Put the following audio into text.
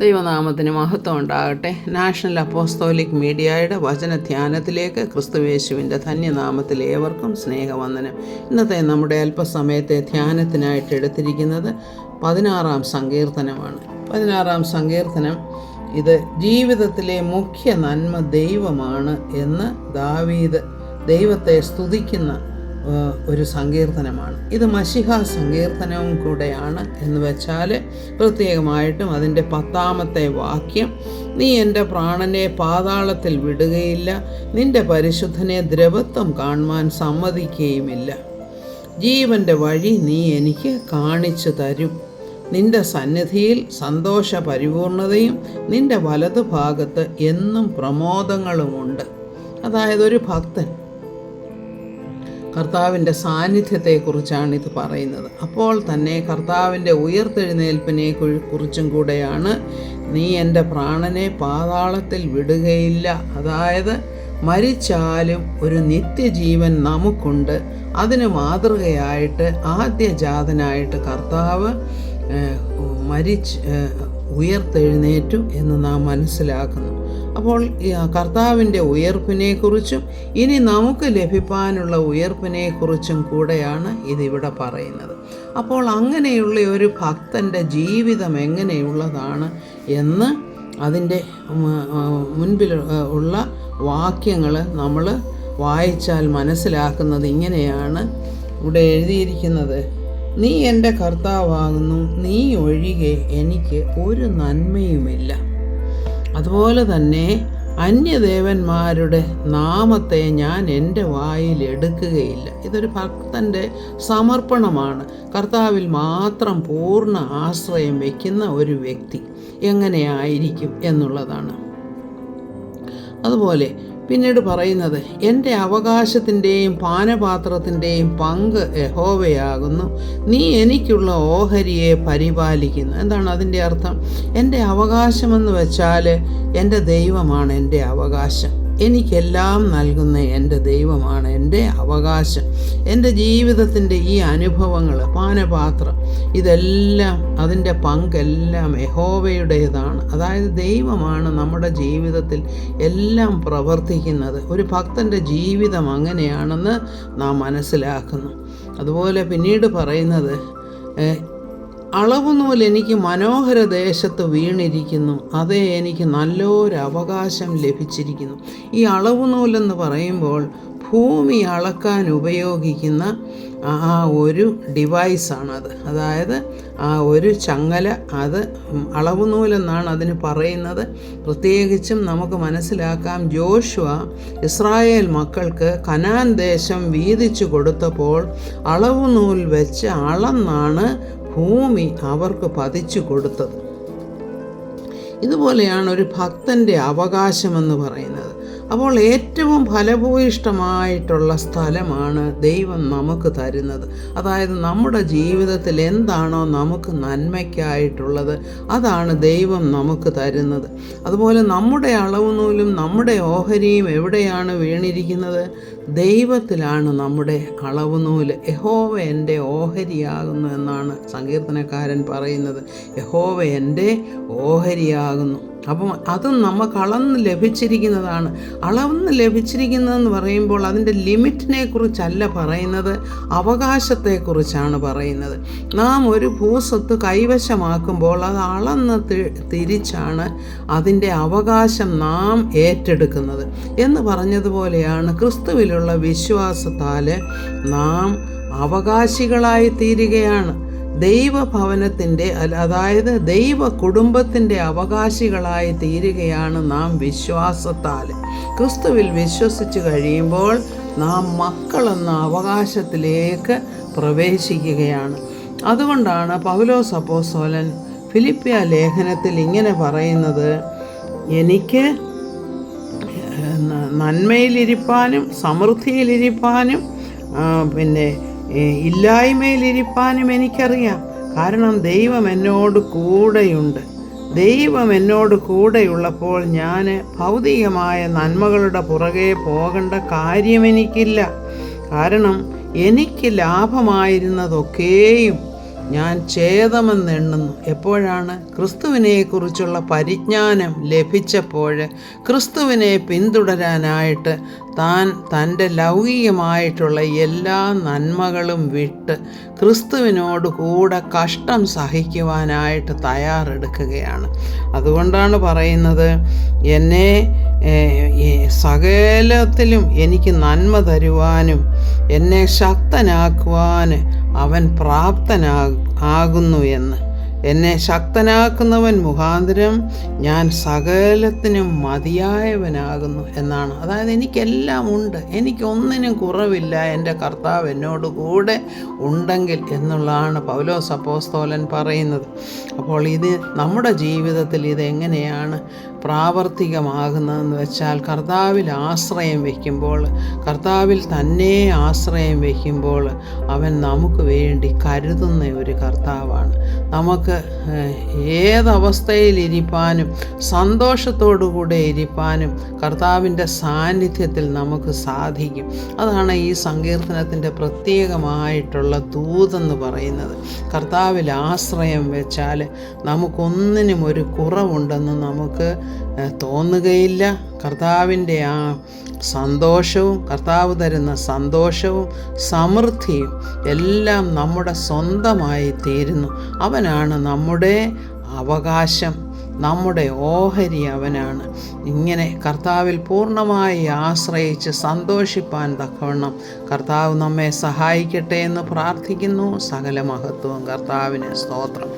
ദൈവനാമത്തിന് മഹത്വം ഉണ്ടാകട്ടെ. നാഷണൽ അപ്പോസ്തോലിക് മീഡിയയുടെ വചനധ്യാനത്തിലേക്ക് ക്രിസ്തുയേശുവിൻ്റെ ധന്യനാമത്തിൽ ഏവർക്കും സ്നേഹവന്ദനം. ഇന്നത്തെ നമ്മുടെ അല്പസമയത്തെ ധ്യാനത്തിനായിട്ട് എടുത്തിരിക്കുന്നത് 16-ാം സങ്കീർത്തനമാണ്. 16-ാം സങ്കീർത്തനം ഇത് ജീവിതത്തിലെ മുഖ്യ നന്മ ദൈവമാണ് എന്ന് ദാവീദ് ദൈവത്തെ സ്തുതിക്കുന്ന ഒരു സങ്കീർത്തനമാണ്. ഇത് മശിഹ സങ്കീർത്തനവും കൂടെയാണ് എന്ന് വെച്ചാൽ പ്രത്യേകമായിട്ടും അതിൻ്റെ 10-ാമത്തെ വാക്യം, നീ എൻ്റെ പ്രാണനെ പാതാളത്തിൽ വിടുകയില്ല, നിൻ്റെ പരിശുദ്ധനെ ദ്രവത്വം കാണുവാൻ സമ്മതിക്കുകയുമില്ല, ജീവൻ്റെ വഴി നീ എനിക്ക് കാണിച്ചു തരും, നിൻ്റെ സന്നിധിയിൽ സന്തോഷ പരിപൂർണതയും നിൻ്റെ വലതുഭാഗത്ത് എന്നും പ്രമോദങ്ങളുമുണ്ട്. അതായത് ഒരു ഭക്തൻ കർത്താവിൻ്റെ സാന്നിധ്യത്തെക്കുറിച്ചാണ് ഇത് പറയുന്നത്. അപ്പോൾ തന്നെ കർത്താവിൻ്റെ ഉയർത്തെഴുന്നേൽപ്പിനെ കുറിച്ചും കൂടെയാണ് നീ എൻ്റെ പ്രാണനെ പാതാളത്തിൽ വിടുകയില്ല. അതായത് മരിച്ചാലും ഒരു നിത്യജീവൻ നമുക്കുണ്ട്. അതിന് മാതൃകയായിട്ട് ആദ്യജാതനായിട്ട് കർത്താവ് ഉയർത്തെഴുന്നേറ്റു എന്ന് നാം മനസ്സിലാക്കുന്നു. അപ്പോൾ കർത്താവിൻ്റെ ഉയർപ്പിനെക്കുറിച്ചും ഇനി നമുക്ക് ലഭിക്കാനുള്ള ഉയർപ്പിനെക്കുറിച്ചും കൂടെയാണ് ഇതിവിടെ പറയുന്നത്. അപ്പോൾ അങ്ങനെയുള്ള ഒരു ഭക്തൻ്റെ ജീവിതം എങ്ങനെയുള്ളതാണ് എന്ന് അതിൻ്റെ മുൻപിൽ ഉള്ള വാക്യങ്ങൾ നമ്മൾ വായിച്ചാൽ മനസ്സിലാക്കുന്നത് ഇങ്ങനെയാണ്. ഇവിടെ എഴുതിയിരിക്കുന്നത്, നീ എൻ്റെ കർത്താവാകുന്നു, നീ ഒഴികെ എനിക്ക് ഒരു നന്മയുമില്ല. അതുപോലെ തന്നെ അന്യദേവന്മാരുടെ നാമത്തെ ഞാൻ എൻ്റെ വായിൽ എടുക്കുകയില്ല. ഇതൊരു ഭക്തൻ്റെ സമർപ്പണമാണ്. കർത്താവിൽ മാത്രം പൂർണ്ണ ആശ്രയം വയ്ക്കുന്ന ഒരു വ്യക്തി എങ്ങനെയായിരിക്കും എന്നുള്ളതാണ്. അതുപോലെ പിന്നീട് പറയുന്നത്, എൻ്റെ അവകാശത്തിൻ്റെയും പാനപാത്രത്തിൻ്റെയും പങ്ക് യഹോവയാകുന്നു, നീ എനിക്കുള്ള ഓഹരിയെ പരിപാലിക്കുന്നു. എന്താണ് അതിൻ്റെ അർത്ഥം? എൻ്റെ അവകാശമെന്ന് വെച്ചാൽ എൻ്റെ ദൈവമാണ് എൻ്റെ അവകാശം. എനിക്കെല്ലാം നൽകുന്ന എൻ്റെ ദൈവമാണ് എൻ്റെ അവകാശം. എൻ്റെ ജീവിതത്തിൻ്റെ ഈ അനുഭവങ്ങൾ, പാനപാത്രം, ഇതെല്ലാം അതിൻ്റെ പങ്കെല്ലാം യഹോവയുടേതാണ്. അതായത് ദൈവമാണ് നമ്മുടെ ജീവിതത്തിൽ എല്ലാം പ്രവർത്തിക്കുന്നത്. ഒരു ഭക്തൻ്റെ ജീവിതം അങ്ങനെയാണെന്ന് നാം മനസ്സിലാക്കുന്നു. അതുപോലെ പിന്നീട് പറയുന്നത്, അളവുനൂൽ എനിക്ക് മനോഹര ദേശത്ത് വീണിരിക്കുന്നു, അതേ എനിക്ക് നല്ലൊരു അവകാശം ലഭിച്ചിരിക്കുന്നു. ഈ അളവുനൂലെന്ന് പറയുമ്പോൾ ഭൂമി അളക്കാൻ ഉപയോഗിക്കുന്ന ആ ഒരു ഡിവൈസാണത്. അതായത് ആ ഒരു ചങ്ങല, അത് അളവുനൂലെന്നാണ് അതിന് പറയുന്നത്. പ്രത്യേകിച്ചും നമുക്ക് മനസ്സിലാക്കാം, ജോഷുവ ഇസ്രായേൽ മക്കൾക്ക് കനാൻ ദേശം വീതിച്ചു കൊടുത്തപ്പോൾ അളവുനൂൽ വെച്ച് അളന്നാണ് ഭൂമി അവർക്ക് പതിച്ചു കൊടുത്തത്. ഇതുപോലെയാണ് ഒരു ഭക്തൻ്റെ അവകാശമെന്ന് പറയുന്നത്. അപ്പോൾ ഏറ്റവും ഫലഭൂയിഷ്ടമായിട്ടുള്ള സ്ഥലമാണ് ദൈവം നമുക്ക് തരുന്നത്. അതായത് നമ്മുടെ ജീവിതത്തിൽ എന്താണോ നമുക്ക് നന്മയ്ക്കായിട്ടുള്ളത് അതാണ് ദൈവം നമുക്ക് തരുന്നത്. അതുപോലെ നമ്മുടെ അളവുനൂലും നമ്മുടെ ഓഹരിയും എവിടെയാണ് വീണിരിക്കുന്നത്? ദൈവത്തിലാണ് നമ്മുടെ അളവുനൂല്. യഹോവ എൻ്റെ ഓഹരിയാകുന്നു എന്നാണ് സങ്കീർത്തനക്കാരൻ പറയുന്നത്. യഹോവ എൻ്റെ ഓഹരിയാകുന്നു. അപ്പം അതും നമുക്ക് അളന്ന് ലഭിച്ചിരിക്കുന്നതാണ്. അളന്ന് ലഭിച്ചിരിക്കുന്നതെന്ന് പറയുമ്പോൾ അതിൻ്റെ ലിമിറ്റിനെ കുറിച്ചല്ല പറയുന്നത്, അവകാശത്തെക്കുറിച്ചാണ് പറയുന്നത്. നാം ഒരു ഭൂസ്വത്ത് കൈവശമാക്കുമ്പോൾ അത് അളന്ന് തിരിച്ചാണ് അതിൻ്റെ അവകാശം നാം ഏറ്റെടുക്കുന്നത് എന്ന് പറഞ്ഞതുപോലെയാണ് ക്രിസ്തുവിലുള്ള വിശ്വാസത്താൽ നാം അവകാശികളായി തീരുകയാണ്. ദൈവഭവനത്തിൻ്റെ, അതായത് ദൈവ കുടുംബത്തിൻ്റെ അവകാശികളായി തീരുകയാണ് നാം വിശ്വാസത്താൽ. ക്രിസ്തുവിൽ വിശ്വസിച്ച് കഴിയുമ്പോൾ നാം മക്കളെന്ന അവകാശത്തിലേക്ക് പ്രവേശിക്കുകയാണ്. അതുകൊണ്ടാണ് പൗലോസ് അപ്പോസ്തലൻ ഫിലിപ്പിയ ലേഖനത്തിൽ ഇങ്ങനെ പറയുന്നത്, എനിക്ക് നന്മയിലിരിപ്പാനും സമൃദ്ധിയിലിരിപ്പാനും പിന്നെ ഇല്ലായ്മയിലിരിപ്പാനും എനിക്കറിയാം. കാരണം ദൈവം എന്നോട് കൂടെയുണ്ട്. ദൈവം എന്നോട് കൂടെയുള്ളപ്പോൾ ഞാൻ ഭൗതികമായ നന്മകളുടെ പുറകെ പോകേണ്ട കാര്യം എനിക്കില്ല. കാരണം എനിക്ക് ലാഭമായിരുന്നതൊക്കെയും ഞാൻ ഛേദമെന്നെണ്ണുന്നു. എപ്പോഴാണ്? ക്രിസ്തുവിനെക്കുറിച്ചുള്ള പരിജ്ഞാനം ലഭിച്ചപ്പോൾ ക്രിസ്തുവിനെ പിന്തുടരാനായിട്ട് താൻ തൻ്റെ ലൗകികമായിട്ടുള്ള എല്ലാ നന്മകളും വിട്ട് ക്രിസ്തുവിനോട് കൂടെ കഷ്ടം സഹിക്കുവാനായിട്ട് തയ്യാറെടുക്കുകയാണ്. അതുകൊണ്ടാണ് പറയുന്നത്, എന്നെ സകലത്തിലും എനിക്ക് നന്മ തരുവാനും എന്നെ ശക്തനാക്കുവാൻ അവൻ പ്രാപ്തനാകുന്നു എന്ന്. എന്നെ ശക്തനാക്കുന്നവൻ മുഖാന്തരം ഞാൻ സകലത്തിനും മതിയായവനാകുന്നു എന്നാണ്. അതായത് എനിക്കെല്ലാം ഉണ്ട്, എനിക്കൊന്നിനും കുറവില്ല, എൻ്റെ കർത്താവ് എന്നോട് കൂടെ ഉണ്ടെങ്കിൽ എന്നുള്ളതാണ് പൗലോസ് അപ്പോസ്തലൻ പറയുന്നത്. അപ്പോൾ ഇത് നമ്മുടെ ജീവിതത്തിൽ ഇതെങ്ങനെയാണ് പ്രാവർത്തികമാകുന്നതെന്ന് വെച്ചാൽ, കർത്താവിൽ ആശ്രയം വയ്ക്കുമ്പോൾ, കർത്താവിൽ തന്നെ ആശ്രയം വയ്ക്കുമ്പോൾ അവൻ നമുക്ക് വേണ്ടി കരുതുന്ന ഒരു കർത്താവാണ്. നമുക്ക് ഏതവസ്ഥയിലിരിപ്പാനും സന്തോഷത്തോടുകൂടെ ഇരിപ്പാനും കർത്താവിൻ്റെ സാന്നിധ്യത്തിൽ നമുക്ക് സാധിക്കും. അതാണ് ഈ സങ്കീർത്തനത്തിൻ്റെ പ്രത്യേകമായിട്ടുള്ള ദൂതെന്ന് പറയുന്നത്. കർത്താവിൽ ആശ്രയം വെച്ചാൽ നമുക്കൊന്നിനും ഒരു കുറവുണ്ടെന്ന് നമുക്ക് തോന്നുകയില്ല. കർത്താവിൻ്റെ ആ സന്തോഷവും, കർത്താവ് തരുന്ന സന്തോഷവും സമൃദ്ധിയും എല്ലാം നമ്മുടെ സ്വന്തമായി തീരുന്നു. അവനാണ് നമ്മുടെ അവകാശം, നമ്മുടെ ഓഹരി അവനാണ്. ഇങ്ങനെ കർത്താവിൽ പൂർണ്ണമായി ആശ്രയിച്ച് സന്തോഷിപ്പാൻ തക്കവണ്ണം കർത്താവ് നമ്മെ സഹായിക്കട്ടെ എന്ന് പ്രാർത്ഥിക്കുന്നു. സകല മഹത്വവും കർത്താവിന് സ്തോത്രം.